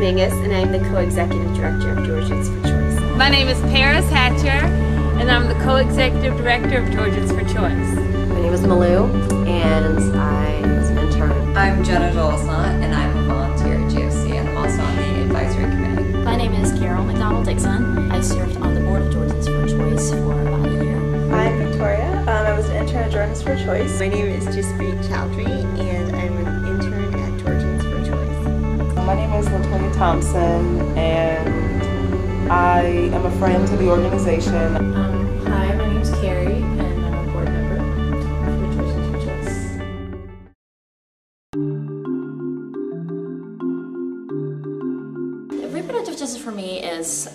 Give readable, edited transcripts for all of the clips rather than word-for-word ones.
Mingus, and I'm the co-executive director of Georgians for Choice. My name is Paris Hatcher, and I'm the co-executive director of Georgians for Choice. My name is Malou, and I was an intern. I'm Jenna Jolisnot, and I'm a volunteer at GFC, and I'm also on the advisory committee. My name is Carol McDonald-Dixon. I served on the board of Georgians for Choice for about a year. I'm Victoria. I was an intern at Georgians for Choice. My name is Jaspreet Chowdhury, and I'm an intern at Georgians for Choice. My name is Latoya Thompson, and I am a friend to the organization. Hi, my name is Carrie, and I'm a board member for Georgians for Choice. Reproductive justice for me is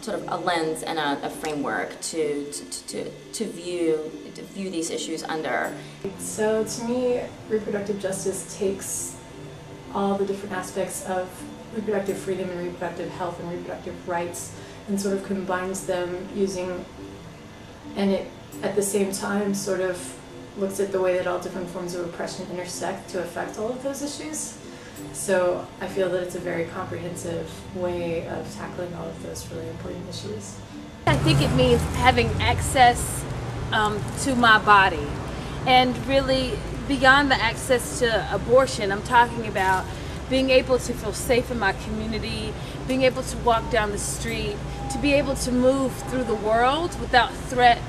sort of a lens and a framework to view these issues under. So to me, reproductive justice takes all the different aspects of reproductive freedom and reproductive health and reproductive rights and sort of combines them and it at the same time sort of looks at the way that all different forms of oppression intersect to affect all of those issues. So I feel that it's a very comprehensive way of tackling all of those really important issues. I think it means having access to my body, and really beyond the access to abortion, I'm talking about being able to feel safe in my community, being able to walk down the street, to be able to move through the world without threat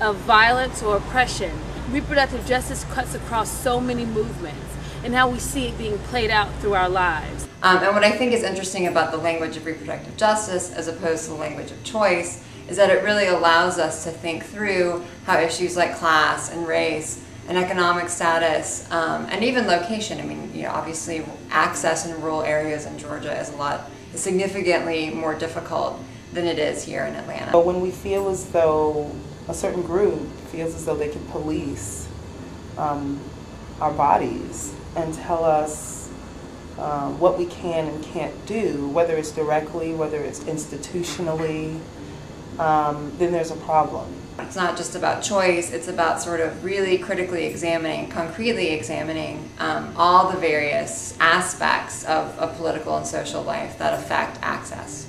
of violence or oppression. Reproductive justice cuts across so many movements and how we see it being played out through our lives. And what I think is interesting about the language of reproductive justice as opposed to the language of choice is that it really allows us to think through how issues like class and race and economic status and even location, I mean, obviously access in rural areas in Georgia is significantly more difficult than it is here in Atlanta. But when we feel as though a certain group feels as though they can police our bodies and tell us what we can and can't do, whether it's directly, whether it's institutionally, then there's a problem. It's not just about choice, it's about sort of really critically examining, concretely examining all the various aspects of political and social life that affect access.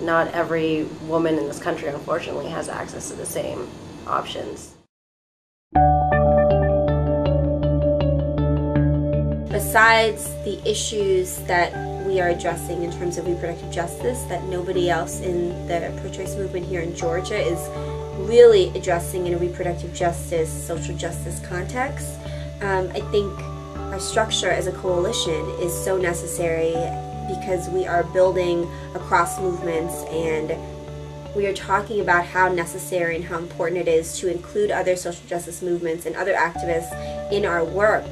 Not every woman in this country, unfortunately, has access to the same options. Besides the issues that we are addressing in terms of reproductive justice that nobody else in the pro-choice movement here in Georgia is really addressing in a reproductive justice, social justice context, I think our structure as a coalition is so necessary because we are building across movements and we are talking about how necessary and how important it is to include other social justice movements and other activists in our work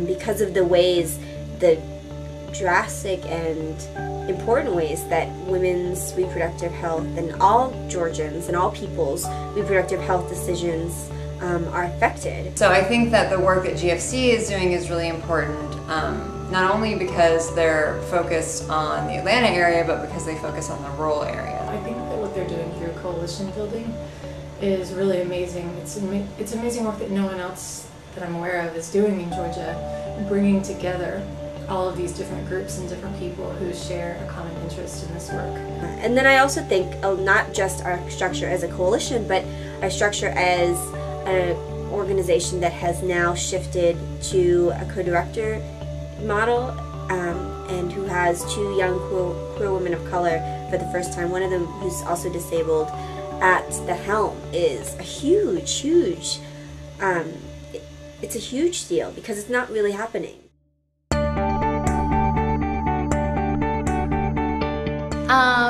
because of the drastic and important ways that women's reproductive health and all Georgians and all people's reproductive health decisions are affected. So I think that the work that GFC is doing is really important, not only because they're focused on the Atlanta area, but because they focus on the rural area. I think that what they're doing through coalition building is really amazing. It's amazing work that no one else that I'm aware of is doing in Georgia, bringing together all of these different groups and different people who share a common interest in this work. And then I also think not just our structure as a coalition, but our structure as an organization that has now shifted to a co-director model and who has two young queer women of color for the first time, one of them who's also disabled, at the helm is a huge it's a huge deal because it's not really happening.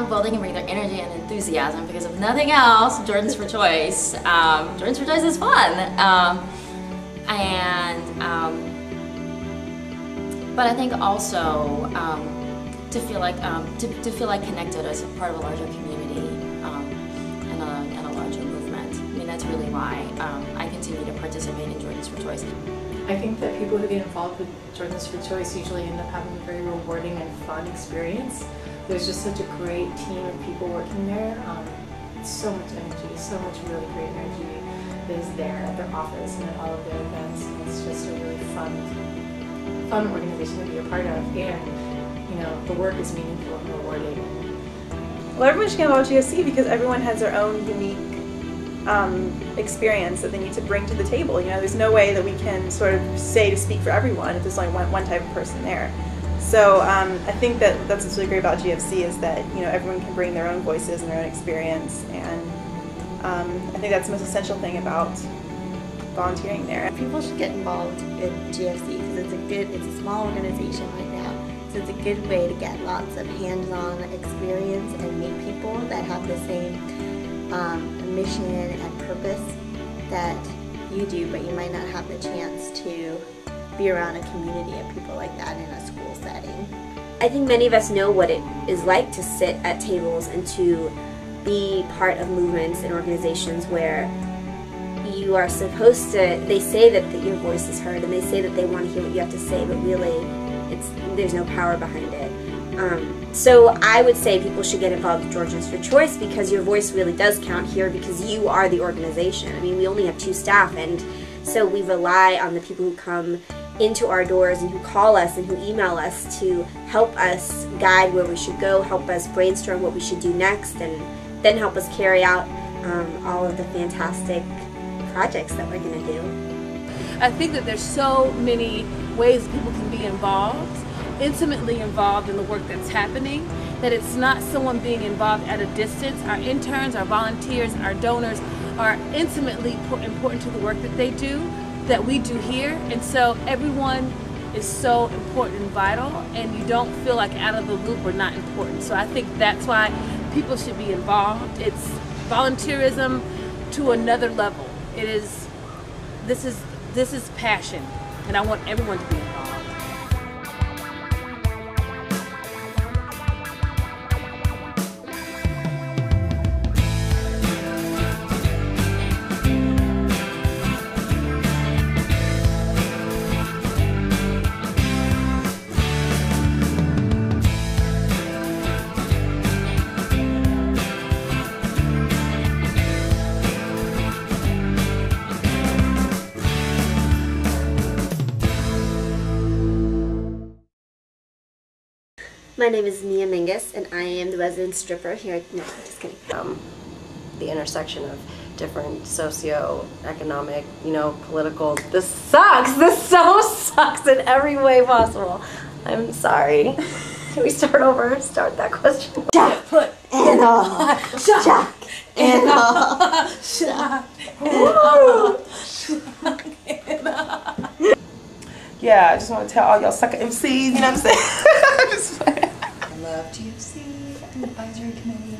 Building and bringing their energy and enthusiasm, because if nothing else, Georgians for Choice. Georgians for Choice is fun, but I think also to feel like connected as a part of a larger community and a larger movement. I mean, that's really why I continue to participate in Georgians for Choice. I think that people who get involved with Georgians for Choice usually end up having a very rewarding and fun experience. There's just such a great team of people working there. So much energy, so much really great energy is there at their office and at all of their events. And it's just a really fun organization to be a part of. And the work is meaningful and rewarding. Well, everyone should get involved with GFC because everyone has their own unique experience that they need to bring to the table. There's no way that we can sort of say to speak for everyone if there's only one type of person there. So I think that's what's really great about GFC is that everyone can bring their own voices and their own experience, and I think that's the most essential thing about volunteering there. People should get involved in GFC because it's a small organization right now, so it's a good way to get lots of hands-on experience and meet people that have the same mission and purpose that you do, but you might not have the chance to be around a community of people like that in a school setting. I think many of us know what it is like to sit at tables and to be part of movements and organizations where you are supposed to, they say that your voice is heard and they say that they want to hear what you have to say, but really there's no power behind it. So I would say people should get involved with Georgians for Choice because your voice really does count here because you are the organization. I mean, we only have 2 staff, and so we rely on the people who come into our doors and who call us and who email us to help us guide where we should go, help us brainstorm what we should do next, and then help us carry out all of the fantastic projects that we're going to do. I think that there's so many ways people can be involved, intimately involved in the work that's happening, that it's not someone being involved at a distance. Our interns, our volunteers, our donors are intimately important to the work that they do, that we do here, and so everyone is so important and vital, and you don't feel like out of the loop or not important. So I think that's why people should be involved. It's volunteerism to another level. This is passion, and I want everyone to be involved. My name is Mia Mingus, and I am the resident stripper here. No, just kidding. The intersection of different socio-economic, political. This sucks. This so sucks in every way possible. I'm sorry. Can we start over? Start that question. Jack and all. Jack and all. Yeah, I just want to tell all y'all sucker MCs, you know what I'm saying? I love GFC and the advisory committee.